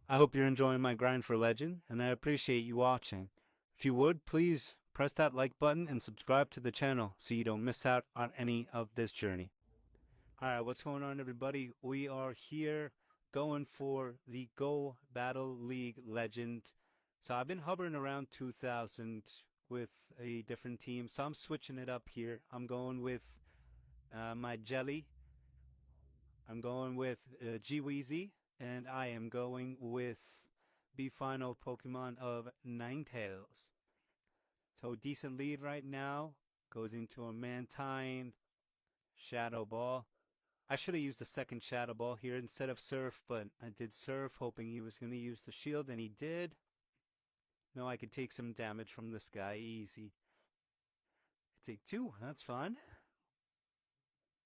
I hope you're enjoying my grind for Legend, and I appreciate you watching. If you would, please press that like button and subscribe to the channel so you don't miss out on any of this journey. Alright, what's going on, everybody? We are here going for the Go Battle League Legend. So I've been hovering around 2000 with a different team, so I'm switching it up here. I'm going with my Jelly. I'm going with G-Weezy, and I am going with the final Pokemon of Ninetales. So decent lead right now. Goes into a Mantine, Shadow Ball. I should have used the second Shadow Ball here instead of Surf, but I did Surf, hoping he was going to use the shield, and he did. No, I could take some damage from this guy, easy. I take two, that's fine.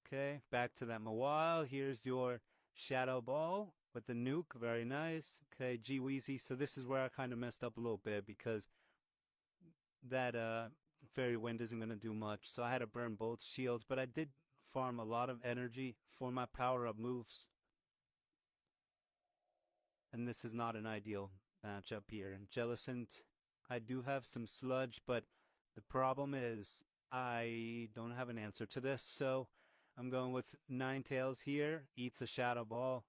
Okay, back to that Mawile. Here's your Shadow Ball with the nuke. Very nice. Okay, G-Weezy. So this is where I kind of messed up a little bit because that Fairy Wind isn't going to do much. So I had to burn both shields, but I did farm a lot of energy for my power-up moves. And this is not an ideal matchup here. And Jellicent, I do have some sludge, but the problem is I don't have an answer to this, so I'm going with Ninetales here. Eats a Shadow Ball.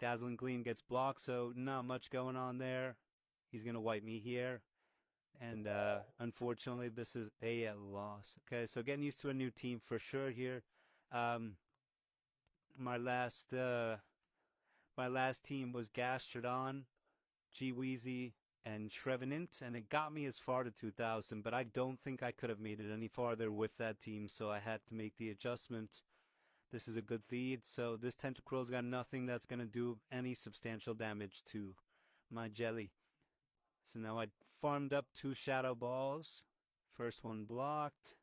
Dazzling Gleam gets blocked, so not much going on there. He's going to wipe me here. And unfortunately, this is a loss. Okay, so getting used to a new team for sure here. Um, my last team was Gastrodon, G-Weezy, and Trevenant, and it got me as far to 2000, but I don't think I could have made it any farther with that team, so I had to make the adjustment. This is a good lead, so this Tentacruel's got nothing that's going to do any substantial damage to my Jelly. So now I farmed up two Shadow Balls. First one blocked.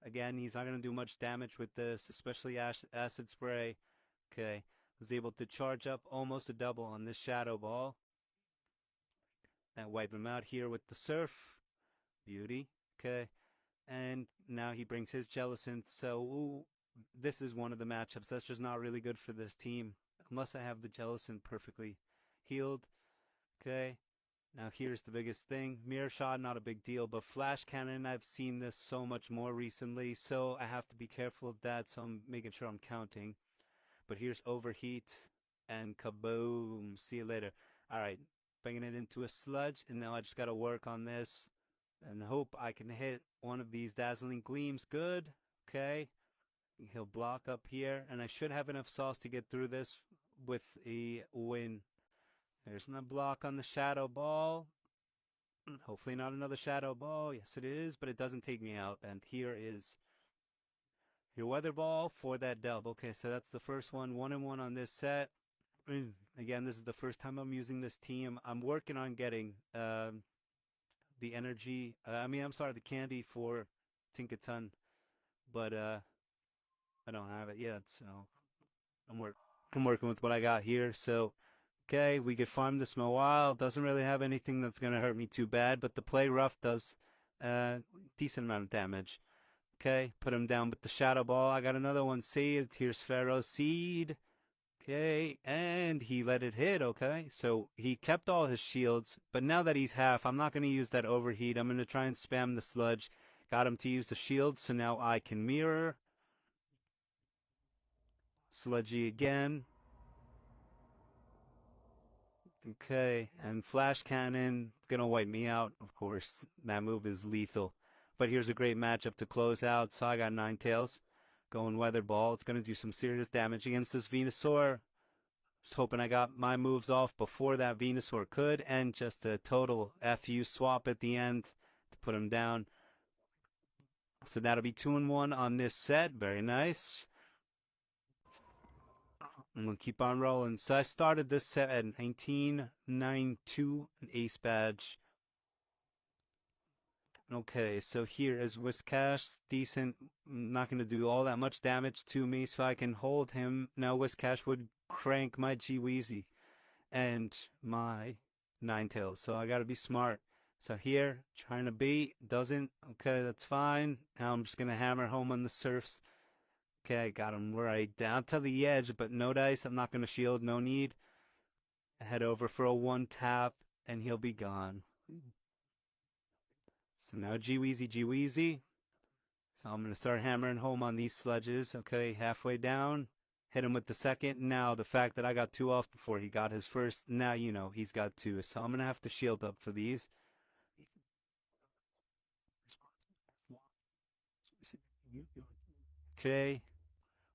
Again, he's not going to do much damage with this, especially Acid Spray. Okay, was able to charge up almost a double on this Shadow Ball. That wiped him out here with the Surf. Beauty. Okay, and now he brings his Jellicent. So ooh, this is one of the matchups that's just not really good for this team unless I have the Jellicent perfectly healed. Okay, now here's the biggest thing. Mirror Shot, not a big deal, but Flash Cannon, I've seen this so much more recently, so I have to be careful of that, so I'm making sure I'm counting. But here's Overheat, and kaboom. See you later. All right, bringing it into a sludge, and now I just got to work on this and hope I can hit one of these Dazzling Gleams. Good. Okay. He'll block up here, and I should have enough sauce to get through this with a win. There's no block on the Shadow Ball. Hopefully not another Shadow Ball. Yes, it is, but it doesn't take me out. And here is your Weather Ball for that dub. Okay, so that's the first one. 1-1 on this set. Again, this is the first time I'm using this team. I'm working on getting the energy. I'm sorry, the candy for Tinkaton, but I don't have it yet. So I'm work I'm working with what I got here. So okay, we could farm this Mawile. Doesn't really have anything that's gonna hurt me too bad, but the play rough does decent amount of damage. Okay, put him down with the Shadow Ball. I got another one saved. Here's Pharaoh's Seed. Okay, and he let it hit, okay? So he kept all his shields, but now that he's half, I'm not going to use that overheat. I'm going to try and spam the sludge. Got him to use the shield, so now I can mirror. Sludgy again. Okay, and Flash Cannon, going to wipe me out, of course. That move is lethal. But here's a great matchup to close out. So I got Ninetales going Weather Ball. It's going to do some serious damage against this Venusaur. Just hoping I got my moves off before that Venusaur could, and just a total FU swap at the end to put him down. So that'll be 2-1 on this set. Very nice. I'm going to keep on rolling. So I started this set at 1992, an ace badge. Okay, so here is Whiscash. Decent. Not going to do all that much damage to me, so I can hold him. Now Whiscash would crank my G-Weezy and my Ninetales. So I got to be smart. So here, trying to beat, doesn't. Okay, that's fine. Now I'm just going to hammer home on the Surfs. Okay, I got him right down to the edge, but no dice. I'm not going to shield, no need. Head over for a one tap, and he'll be gone. So now G-Weezy, G-Weezy. So I'm going to start hammering home on these sludges. Okay, halfway down. Hit him with the second. Now, the fact that I got two off before he got his first, now you know he's got two. So I'm going to have to shield up for these. Okay,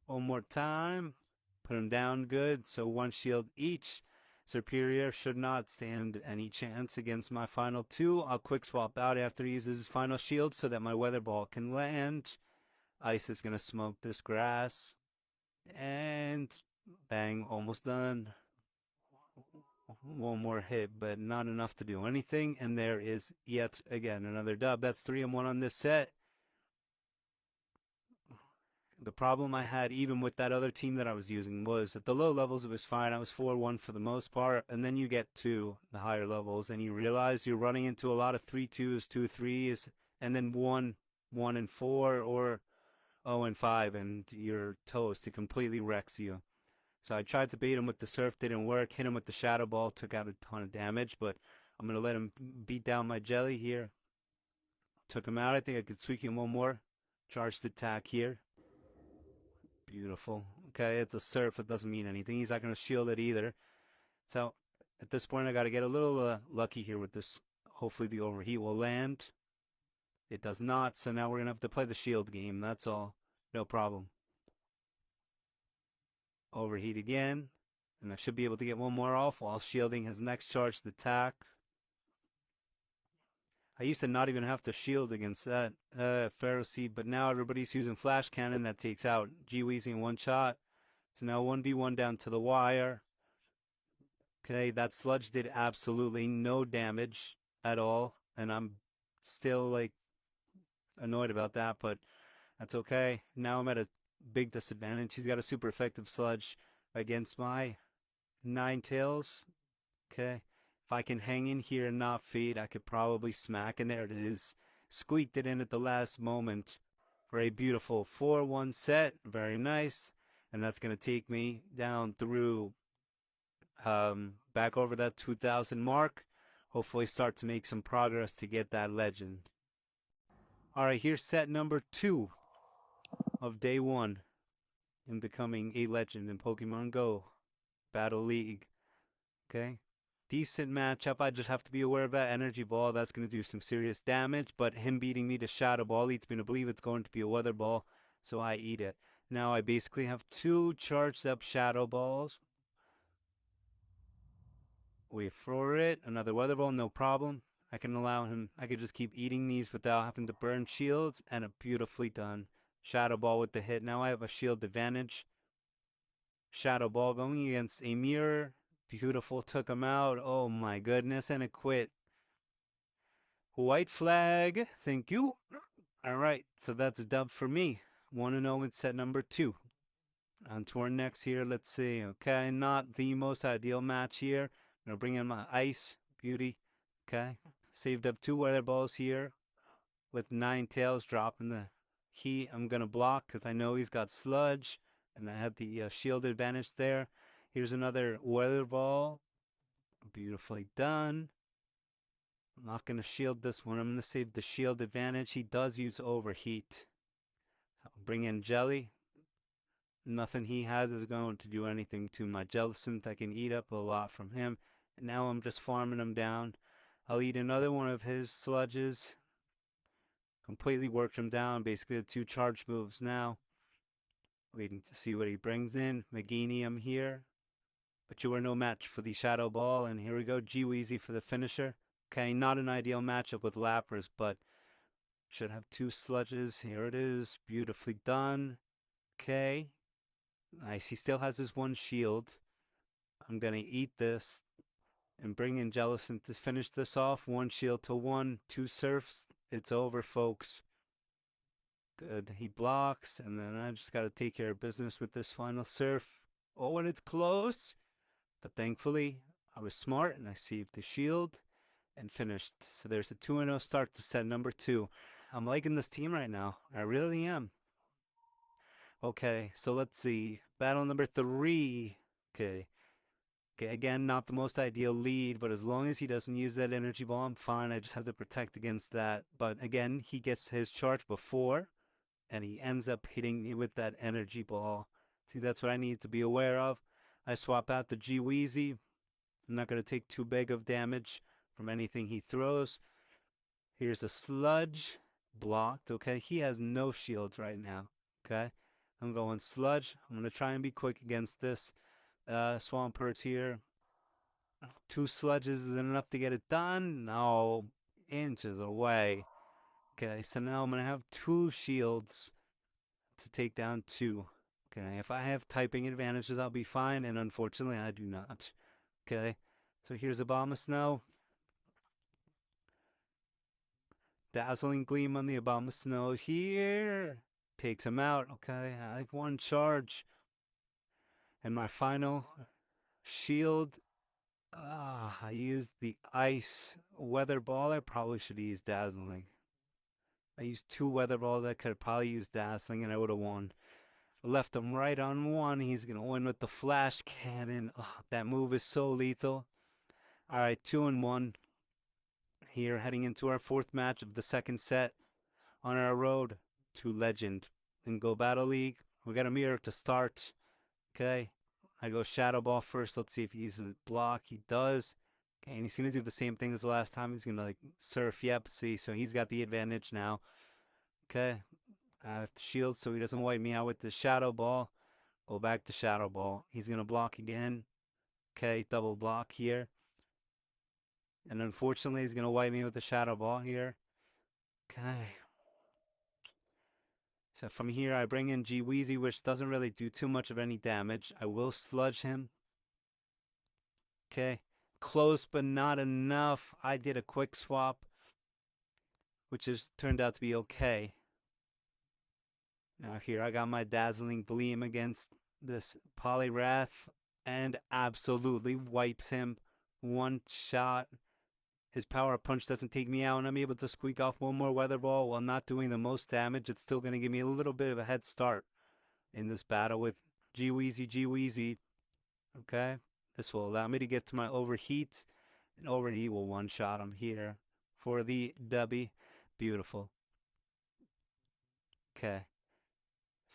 one more time. Put him down good. So one shield each. Superior should not stand any chance against my final two. I'll quick swap out after he uses his final shield so that my weather ball can land. Ice is going to smoke this grass. And bang, almost done. One more hit, but not enough to do anything. And there is yet again another dub. That's 3-1 on this set. The problem I had, even with that other team that I was using, was at the low levels it was fine. I was 4-1 for the most part, and then you get to the higher levels and you realize you're running into a lot of 3-2s, 2-3s, and then 1-4, or 0-5, and you're toast. It completely wrecks you. So I tried to bait him with the surf, didn't work. Hit him with the shadow ball, took out a ton of damage, but I'm gonna let him beat down my jelly here. Took him out. I think I could tweak him one more. Charged attack here. Beautiful. Okay, it's a surf. It doesn't mean anything. He's not going to shield it either. So at this point, I got to get a little lucky here with this. Hopefully the overheat will land. It does not. So now we're going to have to play the shield game. That's all. No problem. Overheat again. And I should be able to get one more off while shielding his next charged attack. I used to not even have to shield against that Pharaoh Seed, but now everybody's using Flash Cannon that takes out G-Weezy in one shot. So now 1v1 down to the wire. Okay, that sludge did absolutely no damage at all, and I'm still like annoyed about that, but that's okay. Now I'm at a big disadvantage. He's got a super effective sludge against my Ninetales. Okay. If I can hang in here and not feed, I could probably smack. And there it is. Squeaked it in at the last moment for a beautiful 4-1 set. Very nice. And that's going to take me down through back over that 2,000 mark. Hopefully start to make some progress to get that legend. All right, here's set number 2 of day 1 in becoming a legend in Pokemon Go Battle League. Okay. Decent matchup. I just have to be aware of that energy ball. That's going to do some serious damage, but him beating me to shadow ball leads me to believe it's going to be a weather ball, so I eat it. Now I basically have 2 charged up shadow balls. Wait for it. Another weather ball, no problem. I can allow him. I could just keep eating these without having to burn shields, and a beautifully done shadow ball with the hit. Now I have a shield advantage. Shadow ball going against a mirror. Beautiful, took him out. Oh my goodness, and it quit. White flag, thank you. All right, so that's a dub for me. 1-0 in set number 2. On to our next here, let's see. Okay, not the most ideal match here. I'm going to bring in my Ice Beauty. Okay, saved up 2 weather balls here with Ninetales dropping the heat. I'm going to block because I know he's got Sludge, and I have the shield advantage there. Here's another weather ball. Beautifully done. I'm not going to shield this one. I'm going to save the shield advantage. He does use overheat. So I'll bring in Jelly. Nothing he has is going to do anything to my Jellicent. I can eat up a lot from him. And now I'm just farming him down. I'll eat another one of his sludges. Completely worked him down. Basically the 2 charge moves now. Waiting to see what he brings in. Meganium here. But you are no match for the Shadow Ball. And here we go. G-Weezy for the finisher. Okay, not an ideal matchup with Lapras, but should have 2 sludges. Here it is. Beautifully done. Okay. Nice. He still has his 1 shield. I'm going to eat this and bring in Jellicent to finish this off. 1 shield to 1. 2 surfs. It's over, folks. Good. He blocks, and then I just got to take care of business with this final surf. Oh, and it's close. But thankfully, I was smart, and I saved the shield and finished. So there's a 2-0 start to set number 2. I'm liking this team right now. I really am. Okay, so let's see. Battle number 3. Okay. Okay, again, not the most ideal lead, but as long as he doesn't use that energy ball, I'm fine. I just have to protect against that. But again, he gets his charge before, and he ends up hitting me with that energy ball. See, that's what I need to be aware of. I swap out the G-Weezy. I'm not going to take too big of damage from anything he throws. Here's a Sludge. Blocked, okay? He has no shields right now, okay? I'm going Sludge. I'm going to try and be quick against this. Swampert here. 2 sludges is enough to get it done? No, inches away. Okay, so now I'm gonna have 2 shields to take down 2. Okay, if I have typing advantages, I'll be fine, and unfortunately, I do not. Okay, so here's Abomasnow. Dazzling Gleam on the Abomasnow here. Takes him out. Okay, I have 1 charge. And my final shield. I used the Ice Weather Ball. I probably should have used Dazzling. I used 2 Weather Balls. I could have probably used Dazzling and I would have won. Left him right on 1. He's going to win with the Flash Cannon. Oh, that move is so lethal. All right, 2-1 here, heading into our 4th match of the 2nd set on our road to Legend in Go Battle League. We got a mirror to start. Okay, I go Shadow Ball first. Let's see if he uses block. He does. Okay, and he's going to do the same thing as the last time. He's going to like surf. Yep, see, so he's got the advantage now. Okay, I have to shield so he doesn't wipe me out with the Shadow Ball. Go back to Shadow Ball. He's going to block again. Okay, double block here. And unfortunately, he's going to wipe me with the Shadow Ball here. Okay. So from here, I bring in G-Weezy, which doesn't really do too much of any damage. I will sludge him. Okay. Close, but not enough. I did a quick swap, which has turned out to be okay. Now here, I got my Dazzling Gleam against this Poliwrath and absolutely wipes him. 1 shot. His Power Punch doesn't take me out, and I'm able to squeak off 1 more Weather Ball while not doing the most damage. It's still going to give me a little bit of a head start in this battle with G-Weezy, G-Weezy. Okay? This will allow me to get to my Overheat, and Overheat will one-shot him here for the W. Beautiful. Okay.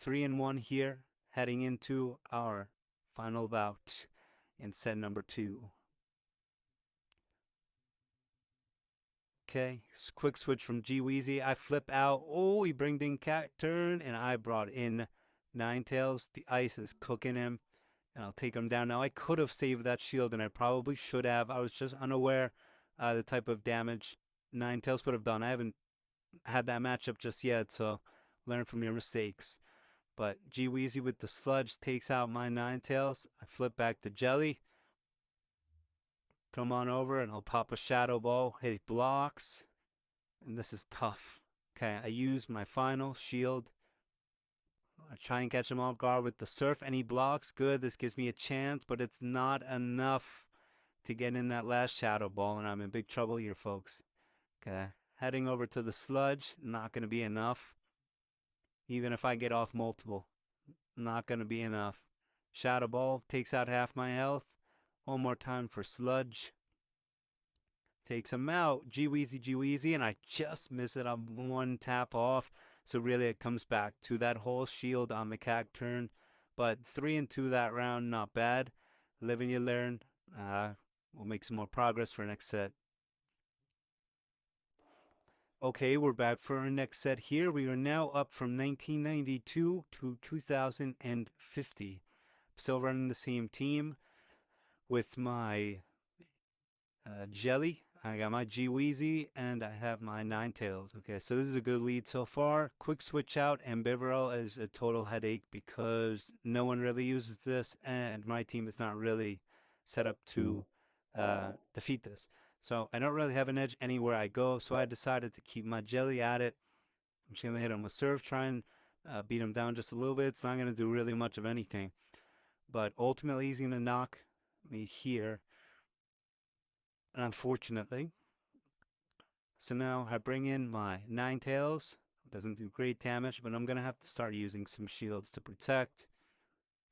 3-1 here, heading into our final bout in set number 2. Okay, quick switch from G-Weezy. I flip out. Oh, he bring in Cacturne, and I brought in Ninetales. The ice is cooking him, and I'll take him down. Now, I could have saved that shield, and I probably should have. I was just unaware the type of damage Ninetales would have done. I haven't had that matchup just yet, so learn from your mistakes. But G-Weezy with the sludge takes out my Ninetales. I flip back to Jelly. Come on over and I'll pop a Shadow Ball. He blocks. And this is tough. Okay, I use my final shield. I try and catch him off guard with the Surf, and he blocks. Good, this gives me a chance, but it's not enough to get in that last Shadow Ball, and I'm in big trouble here, folks. Okay, heading over to the Sludge. Not going to be enough. Even if I get off multiple. Not going to be enough. Shadow Ball takes out half my health. 1 more time for Sludge. Takes him out. G-Weezy, G-Weezy, and I just miss it. I'm 1 tap off. So really it comes back to that whole shield on the Cacturne. But 3-2 that round, not bad. Live and you learn. We'll make some more progress for next set. Okay, we're back for our next set here. We are now up from 1992 to 2050. Still running the same team with my Jelly. I got my G-Weezy, and I have my Ninetales. Okay, so this is a good lead so far. Quick switch out, and Bibarel is a total headache because no one really uses this, and my team is not really set up to defeat this. So I don't really have an edge anywhere I go, so I decided to keep my Jelly at it. I'm just going to hit him with Surf, try and beat him down just a little bit. It's not going to do really much of anything. But ultimately, he's going to knock me here. Unfortunately. So now I bring in my Ninetales. Doesn't do great damage, but I'm going to have to start using some shields to protect.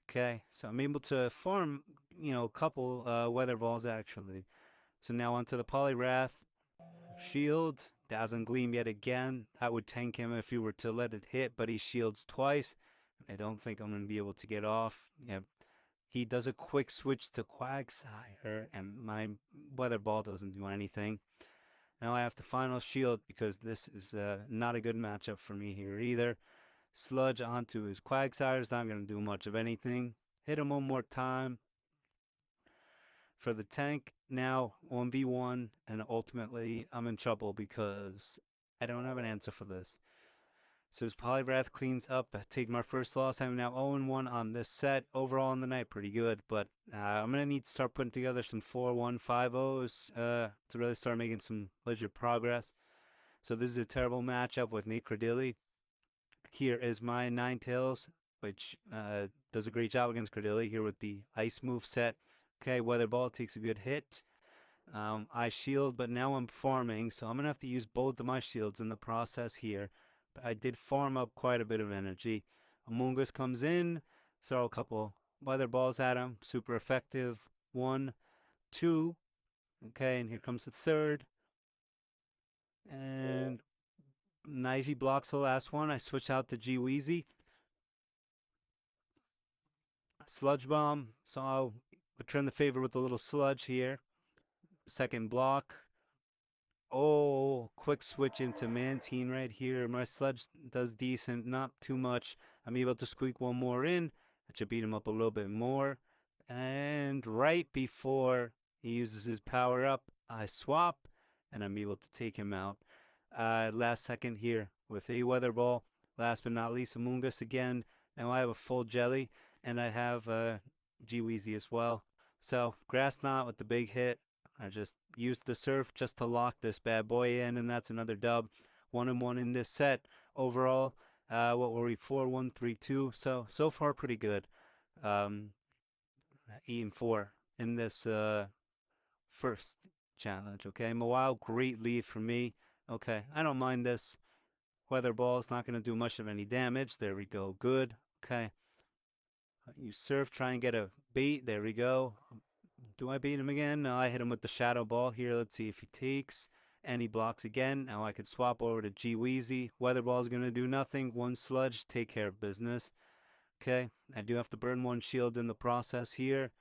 Okay, so I'm able to farm a couple weather balls actually. So now onto the Poliwrath. Shield, Dazzling Gleam yet again. I would tank him if he were to let it hit, but he shields twice. I don't think I'm going to be able to get off. Yeah, he does a quick switch to Quagsire, and my Weather Ball doesn't do anything. Now I have to final shield because this is not a good matchup for me here either. Sludge onto his Quagsire is not going to do much of anything. Hit him one more time for the tank. Now 1v1, and ultimately I'm in trouble because I don't have an answer for this. So his Poliwrath cleans up. I take my first loss. I'm now 0-1 on this set. Overall on the night, pretty good. But I'm going to need to start putting together some 4-1, 5-0s to really start making some legit progress. So this is a terrible matchup with Nate Credilli. Here is my Ninetales, which does a great job against Credilli here with the Ice move set. Okay, Weather Ball takes a good hit. I shield, but now I'm farming, so I'm going to have to use both of my shields in the process here. But I did farm up quite a bit of energy. Amoonguss comes in, throw a couple Weather Balls at him. Super effective. 1, 2. Okay, and here comes the third. And Knifey blocks the last one. I switch out to G-Weezy. Sludge Bomb, so I'll return the favor with a little sludge here. Second block. Oh, quick switch into Mantine right here. My sludge does decent, not too much. I'm able to squeak one more in. That should beat him up a little bit more. And right before he uses his power up, I swap, and I'm able to take him out. Last second here with a Weather Ball. Last but not least, Amoonguss again. Now I have a full jelly, and I have G-Weezy as well. So Grass Knot with the big hit. I just used the surf just to lock this bad boy in, and that's another dub. 1-1 in this set. Overall, what were we? 4-1, 3-2. So far pretty good. 8-4 in this first challenge. Okay, Mawile, great lead for me. Okay, I don't mind this. Weather Ball is not going to do much of any damage. There we go. Good. Okay. You surf, try and get a bait. There we go. Do I beat him again? No, I hit him with the Shadow Ball here. Let's see if he takes. And he blocks again. Now I could swap over to G-Weezy. Weather Ball's going to do nothing. One sludge, take care of business. Okay, I do have to burn one shield in the process here.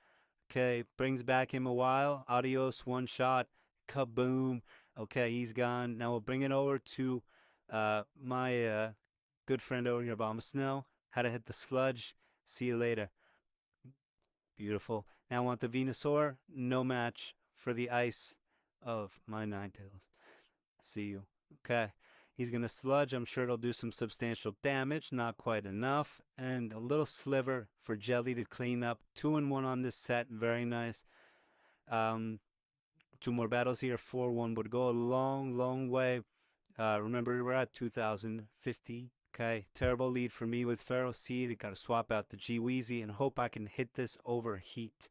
Okay, brings back him a while. Adios, one shot. Kaboom. Okay, he's gone. Now we'll bring it over to my good friend over here, Abomasnow. How to hit the sludge. See you later. Beautiful. Now I want the Venusaur. No match for the ice of my Ninetales. See you. Okay. He's going to sludge. I'm sure it'll do some substantial damage. Not quite enough. And a little sliver for Jelly to clean up. 2-1 on this set. Very nice. Two more battles here. 4-1 would go a long, long way. Remember, we're at 2050. Okay, terrible lead for me with Pharaoh Seed. I got to swap out the G-Weezy and hope I can hit this overheat.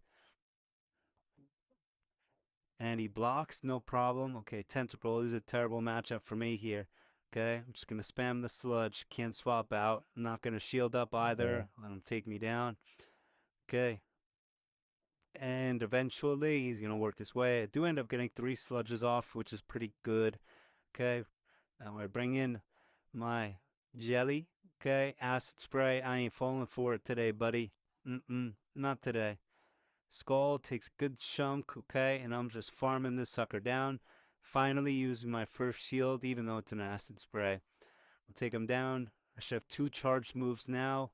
And he blocks, no problem. Okay, Tentacruel is a terrible matchup for me here. Okay, I'm just going to spam the sludge. Can't swap out. I'm not going to shield up either. Let him take me down. Okay. And eventually he's going to work his way. I do end up getting 3 sludges off, which is pretty good. Okay. Now I bring in my jelly. Okay. Acid spray. I ain't falling for it today, buddy. Not today. Skull takes a good chunk, okay, and I'm just farming this sucker down. Finally using my first shield, even though it's an acid spray. I'll take him down. I should have 2 charged moves now.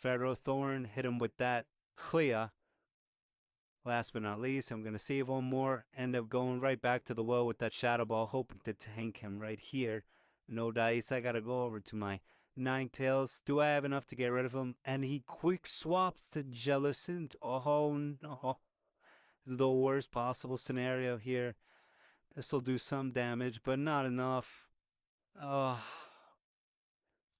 Ferrothorn, hit him with that Clea. Last but not least, I'm going to save one more. End up going right back to the well with that Shadow Ball, hoping to tank him right here. No dice. I got to go over to my Ninetales. Do I have enough to get rid of him? And he quick swaps to Jellicent. Oh no. This is the worst possible scenario here. This will do some damage, but not enough. Oh,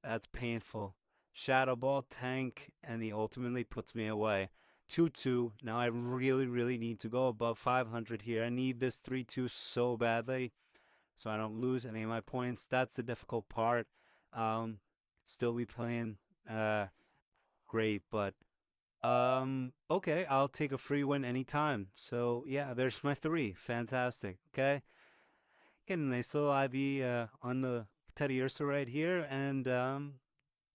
that's painful. Shadow Ball, tank, and he ultimately puts me away. 2-2. Now I really, really need to go above 500 here. I need this 3-2 so badly so I don't lose any of my points. That's the difficult part. Still be playing great, but Okay, I'll take a free win anytime. So yeah, there's my three. Fantastic. Okay. Getting a nice little IV on the Teddy Ursa right here, and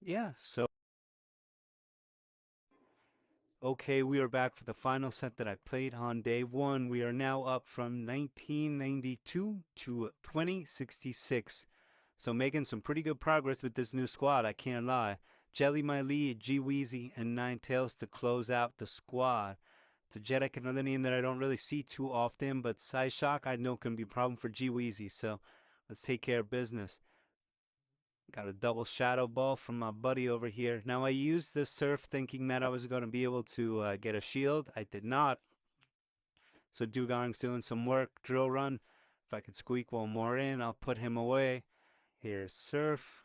yeah, so okay, we are back for the final set that I played on day one. We are now up from 1992 to 2066. So making some pretty good progress with this new squad, I can't lie. Jelly my lead, G Weezy, and Nine Tails to close out the squad. Tajetic, another name that I don't really see too often, but Psyshock I know can be a problem for G Weezy, so let's take care of business. Got a double shadow ball from my buddy over here. Now I used this surf thinking that I was going to be able to get a shield. I did not. So Dugong's doing some work. Drill run. If I could squeak one more in, I'll put him away. Here's surf.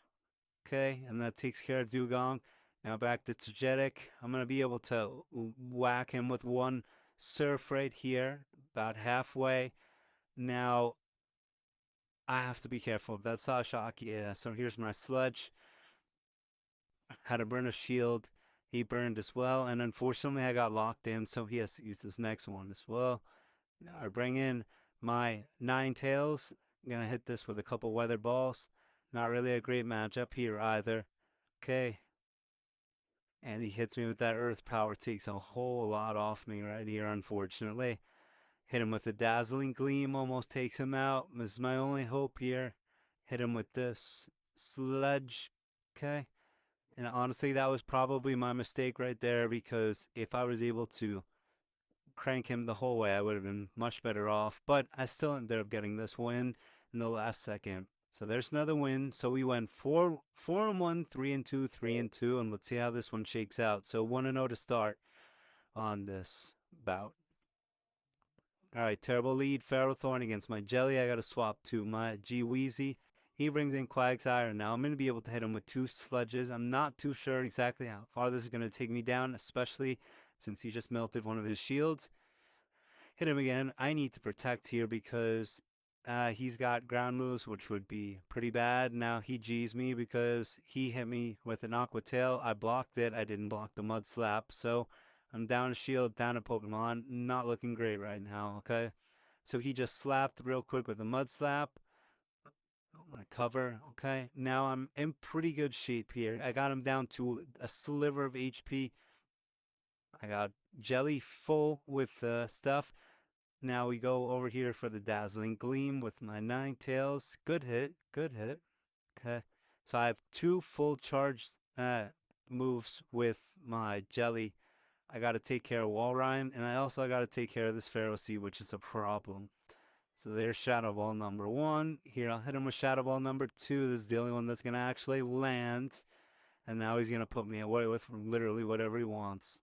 Okay, and that takes care of Dugong. Now back to Tajetic. I'm going to be able to whack him with one surf right here, about halfway. Now I have to be careful. That's a shock. Yeah, so here's my sludge. Had to burn a shield. He burned as well, and unfortunately I got locked in, so he has to use this next one as well. Now I bring in my Nine Tails. I'm gonna hit this with a couple weather balls. Not really a great matchup here either. Okay. And he hits me with that earth power, takes a whole lot off me right here, unfortunately. Hit him with a dazzling gleam, almost takes him out. This is my only hope here. Hit him with this sledge. Okay. And honestly, that was probably my mistake right there because if I was able to crank him the whole way, I would have been much better off. But I still ended up getting this win in the last second. So there's another win. So we went four and one, 3-2, 3-2, and let's see how this one shakes out. So 1-0 to start on this bout. All right, terrible lead. Ferrothorn against my Jelly. I got to swap to my G Weezy. He brings in Quagsire. Now I'm going to be able to hit him with two sludges. I'm not too sure exactly how far this is going to take me down, especially since he just melted one of his shields. Hit him again. I need to protect here because he's got ground moves, which would be pretty bad. Now he G's me because he hit me with an Aqua Tail. I blocked it. I didn't block the Mud Slap. So I'm down a shield, down a Pokemon. Not looking great right now, okay? So he just slapped real quick with a Mud Slap. My cover, okay? Now I'm in pretty good shape here. I got him down to a sliver of HP. I got Jelly full with stuff. Now we go over here for the Dazzling Gleam with my Nine Tails. Good hit, good hit. Okay. So I have two full charged moves with my Jelly. I got to take care of Walrein, and I also got to take care of this Ferroseed, which is a problem. So there's Shadow Ball number one. Here, I'll hit him with Shadow Ball number two. This is the only one that's going to actually land. And now he's going to put me away with literally whatever he wants.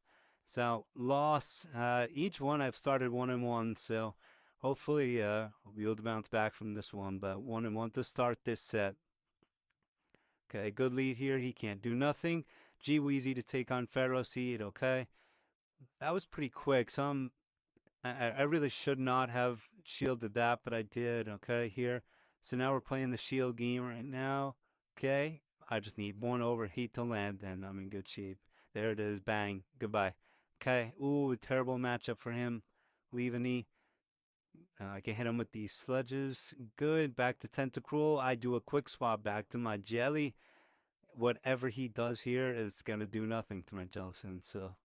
So, loss. Each one I've started 1-1. So, hopefully, I'll be able to bounce back from this one. But 1-1 to start this set. Okay, good lead here. He can't do nothing. G Weezy to take on Ferroseed. Okay. That was pretty quick. I really should not have shielded that, but I did. Okay, here. So now we're playing the shield game right now. Okay, I just need one overheat to land, and I'm in good shape. There it is. Bang. Goodbye. Okay. Ooh, terrible matchup for him. Leaving me. I can hit him with these sludges. Good. Back to Tentacruel. I do a quick swap back to my Jelly. Whatever he does here is going to do nothing to my Jellicent, so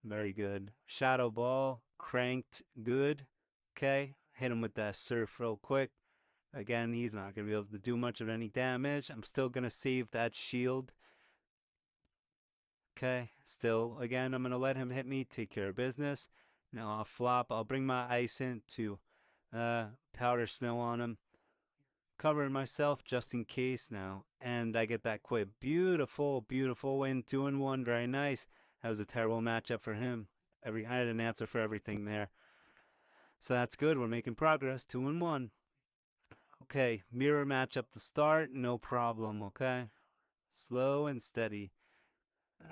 very good. Shadow Ball, cranked, good. Okay, hit him with that Surf real quick. Again, he's not going to be able to do much of any damage. I'm still going to save that shield. Okay, still, again, I'm going to let him hit me, take care of business. Now I'll flop. I'll bring my ice in to powder snow on him. Covering myself just in case now. And I get that quit. Beautiful, beautiful win. 2-1, very nice. That was a terrible matchup for him. I had an answer for everything there. So that's good. We're making progress. 2-1. Okay, mirror matchup to start. No problem. Okay, slow and steady.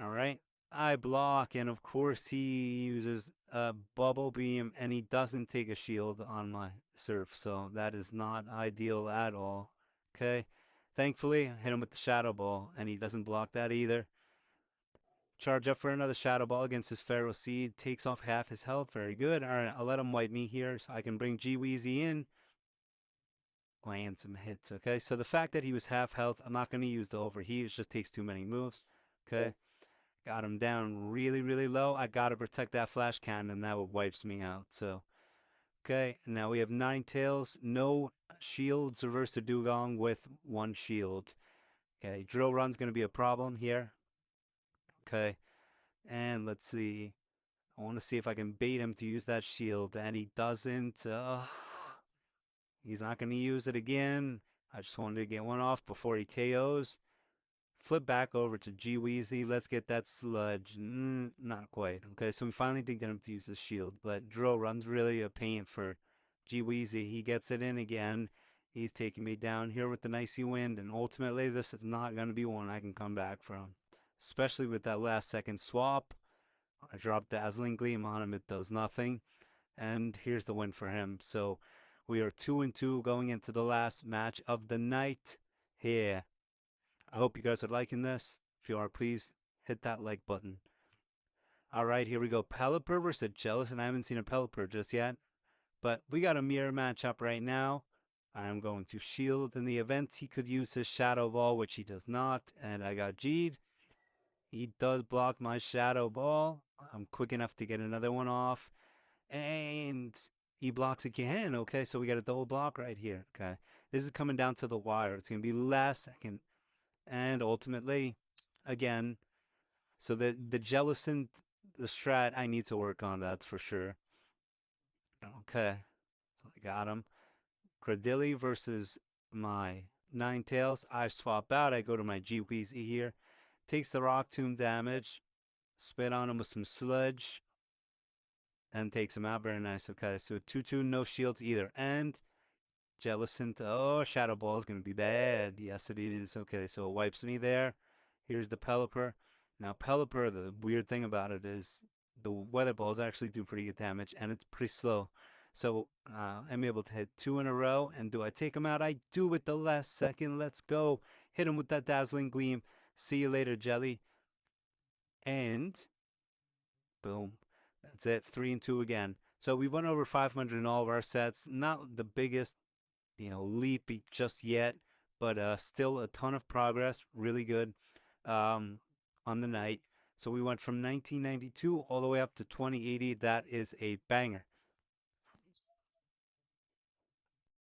All right. I block, and of course he uses a bubble beam, and he doesn't take a shield on my surf, so that is not ideal at all. Okay. Thankfully, I hit him with the shadow ball, and he doesn't block that either. charge up for another Shadow Ball against his Feral Seed. Takes off half his health. Very good. All right, I'll let him wipe me here so I can bring G-Weezy in. Land some hits, okay? So the fact that he was half health, I'm not going to use the overheat. It just takes too many moves, okay? Got him down really, really low. I got to protect that Flash Cannon. That wipes me out, so... Okay, now we have Ninetales. No shields reverse the Dugong with one shield. Okay, Drill Run's going to be a problem here. Okay, and let's see. I want to see if I can bait him to use that shield, and he doesn't. He's not going to use it again. I just wanted to get one off before he KOs. Flip back over to G-Weezy. Let's get that sludge. Not quite. Okay, so we finally did get him to use the shield, but Drill Run's really a pain for G-Weezy. He gets it in again. He's taking me down here with the Nicey Wind, and ultimately this is not going to be one I can come back from, especially with that last second swap. I dropped Dazzling Gleam on him. It does nothing, and here's the win for him. So we are 2-2 going into the last match of the night here. I hope you guys are liking this. If you are, please hit that like button. All right, here we go. Pelipper versus Jellicent. I haven't seen a Pelipper just yet, but we got a mirror matchup right now. I'm going to shield in the event he could use his Shadow Ball, which he does not, and I got G'd. He does block my Shadow Ball. I'm quick enough to get another one off, and he blocks again. Okay, so we got a double block right here. Okay, this is coming down to the wire. It's going to be last second. And ultimately, again, so the Jellicent, the strat, I need to work on, that's for sure. Okay, so I got him. Cradily versus my Ninetales. I swap out. I go to my G-Weezy here. Takes the Rock Tomb damage. Spit on him with some sludge. And takes him out. Very nice. Okay, so 2-2, no shields either. And Jellicent. Oh, Shadow Ball is going to be bad. Yes, it is. Okay, so it wipes me there. Here's the Pelipper. Now, Pelipper, the weird thing about it is the Weather Balls actually do pretty good damage, and it's pretty slow. So I'm able to hit 2 in a row. And do I take him out? I do with the last second. Let's go. Hit him with that Dazzling Gleam. See you later, Jelly. And boom. That's it. 3-2 again. So we went over 500 in all of our sets. Not the biggest leap just yet, but still a ton of progress. Really good on the night. So we went from 1992 all the way up to 2080. That is a banger.